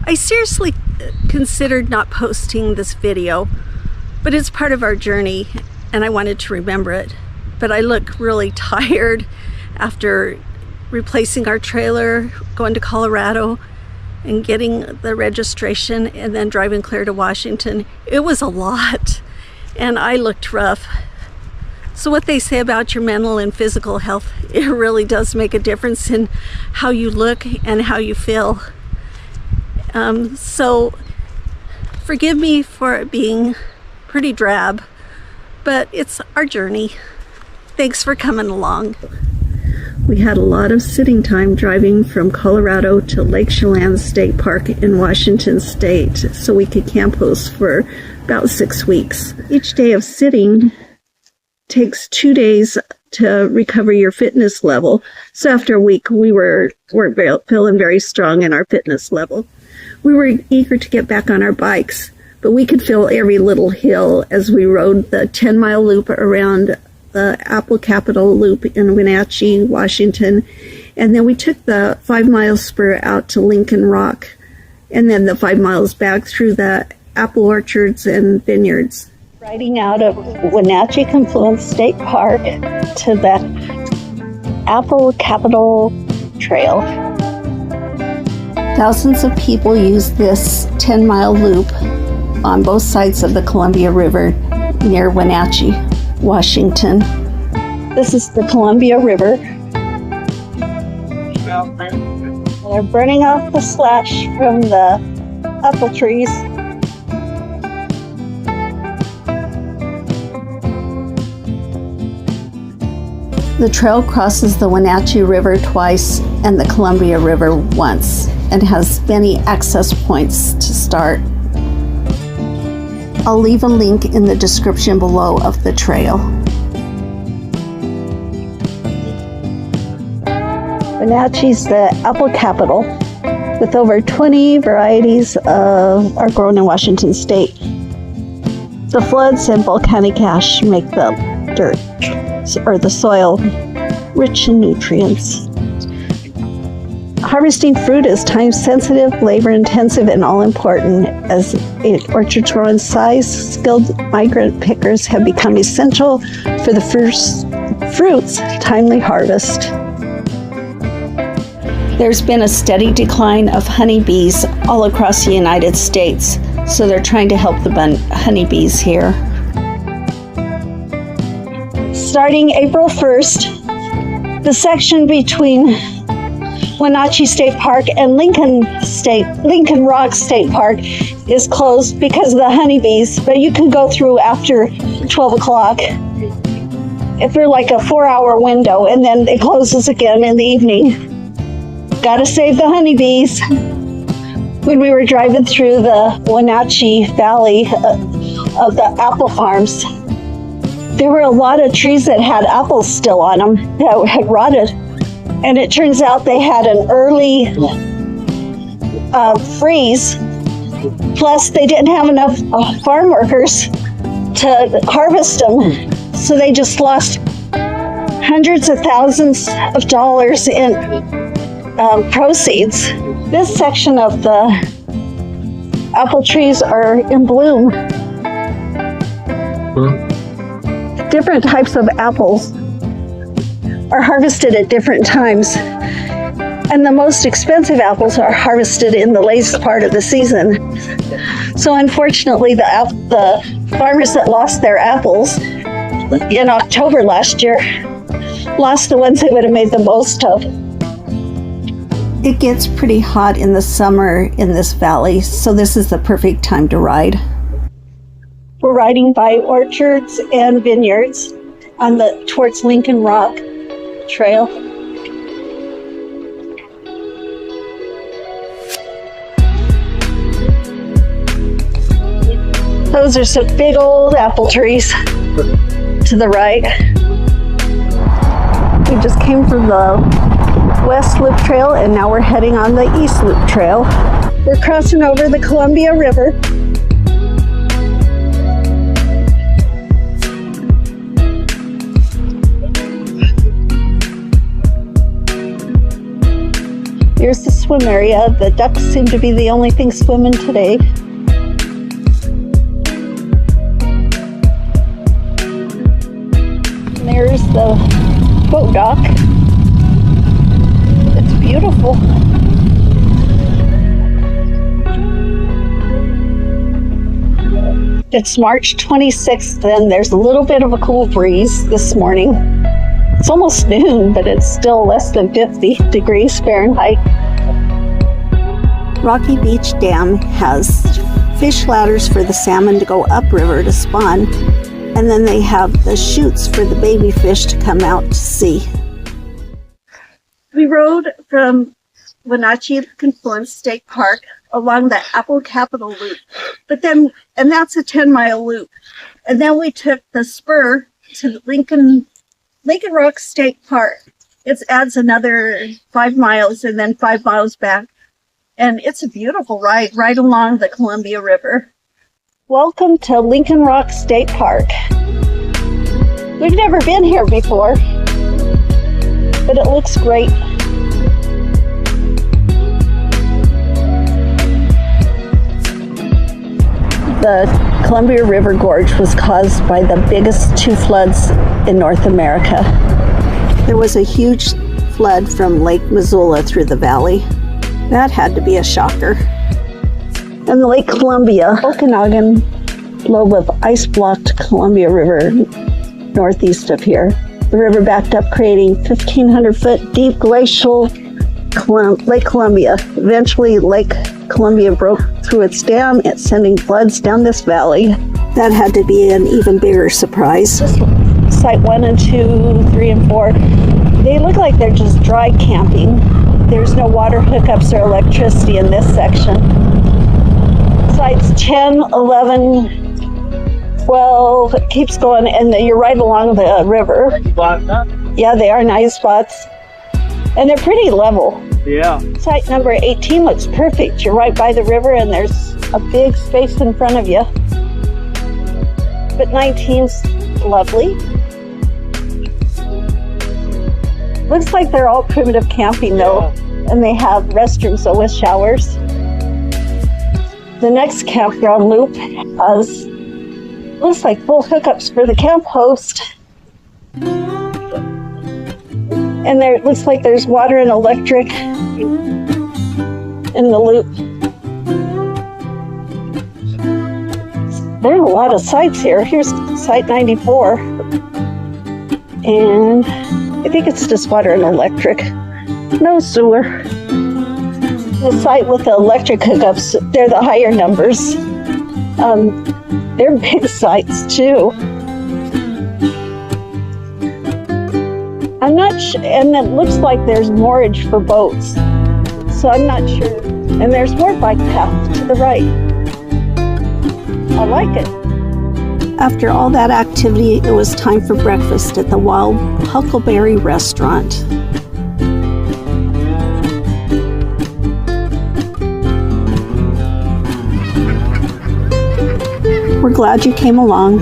I seriously considered not posting this video, but it's part of our journey and I wanted to remember it. But I look really tired after replacing our trailer, going to Colorado and getting the registration and then driving clear to Washington. It was a lot and I looked rough. So what they say about your mental and physical health, it really does make a difference in how you look and how you feel. So forgive me for it being pretty drab, but it's our journey. Thanks for coming along. We had a lot of sitting time driving from Colorado to Lake Chelan State Park in Washington State, so we could camp host for about 6 weeks. Each day of sitting takes 2 days to recover your fitness level. So after a week, we were feeling very strong in our fitness level. We were eager to get back on our bikes, but we could feel every little hill as we rode the 10-mile loop around the Apple Capitol Loop in Wenatchee, Washington. And then we took the 5-mile spur out to Lincoln Rock, and then the 5 miles back through the apple orchards and vineyards. Riding out of Wenatchee Confluence State Park to the Apple Capitol Trail. Thousands of people use this 10-mile loop on both sides of the Columbia River near Wenatchee, Washington. This is the Columbia River. They're burning off the slash from the apple trees. The trail crosses the Wenatchee River twice and the Columbia River once, and has many access points to start. I'll leave a link in the description below of the trail. Wenatchee's the apple capital, with over 20 varieties are grown in Washington state. The floods and volcanic ash make the dirt or the soil rich in nutrients. Harvesting fruit is time-sensitive, labor-intensive, and all-important. As orchards grow in size, skilled migrant pickers have become essential for the fruit's timely harvest. There's been a steady decline of honeybees all across the United States, so they're trying to help the honeybees here. Starting April 1st, the section between Wenatchee State Park and Lincoln Rock State Park is closed because of the honeybees, but you can go through after 12 o'clock. If they're like a 4-hour window, and then it closes again in the evening. Gotta save the honeybees. When we were driving through the Wenatchee Valley of the apple farms, there were a lot of trees that had apples still on them that had rotted. And it turns out they had an early freeze. Plus, they didn't have enough farm workers to harvest them. So they just lost hundreds of thousands of dollars in proceeds. This section of the apple trees are in bloom. Different types of apples are harvested at different times, and the most expensive apples are harvested in the latest part of the season. So unfortunately, the farmers that lost their apples in October last year lost the ones they would have made the most of. It gets pretty hot in the summer in this valley, so this is the perfect time to ride. We're riding by orchards and vineyards towards Lincoln Rock Trail. Those are some big old apple trees to the right. We just came from the West Loop Trail and now we're heading on the East Loop Trail. We're crossing over the Columbia River. Here's the swim area. The ducks seem to be the only thing swimming today. And there's the boat dock. It's beautiful. It's March 26th and there's a little bit of a cool breeze this morning. It's almost noon, but it's still less than 50 degrees Fahrenheit. Rocky Beach Dam has fish ladders for the salmon to go upriver to spawn, and then they have the chutes for the baby fish to come out to sea. We rode from Wenatchee Confluence State Park along the Apple Capitol Loop, and that's a 10-mile loop. And then we took the spur to Lincoln Rock State Park. It adds another 5 miles and then 5 miles back. And it's a beautiful ride right along the Columbia River. Welcome to Lincoln Rock State Park. We've never been here before, but it looks great. The Columbia River Gorge was caused by the biggest 2 floods in North America. There was a huge flood from Lake Missoula through the valley. That had to be a shocker. And Lake Columbia, Okanagan lobe of ice-blocked Columbia River northeast of here. The river backed up, creating 1,500-foot deep glacial Lake Columbia. Eventually, Lake Columbia broke through its dam, it's sending floods down this valley. That had to be an even bigger surprise. Site 1 and 2, 3 and 4, they look like they're just dry camping. There's no water hookups or electricity in this section. Sites 10, 11, 12, it keeps going, and you're right along the river. Yeah, they are nice spots. And they're pretty level. Yeah. Site number 18 looks perfect. You're right by the river and there's a big space in front of you. But 19's lovely. Looks like they're all primitive camping though. Yeah. And they have restrooms so with showers. The next campground loop has, looks like full hookups for the camp host. And there, it looks like there's water and electric in the loop. There are a lot of sites here. Here's site 94. And I think it's just water and electric. No sewer. The site with the electric hookups, they're the higher numbers. They're big sites too. I'm not sure, and it looks like there's moorage for boats, so I'm not sure. And there's more bike paths to the right. I like it. After all that activity, it was time for breakfast at the Wild Huckelberry restaurant. We're glad you came along.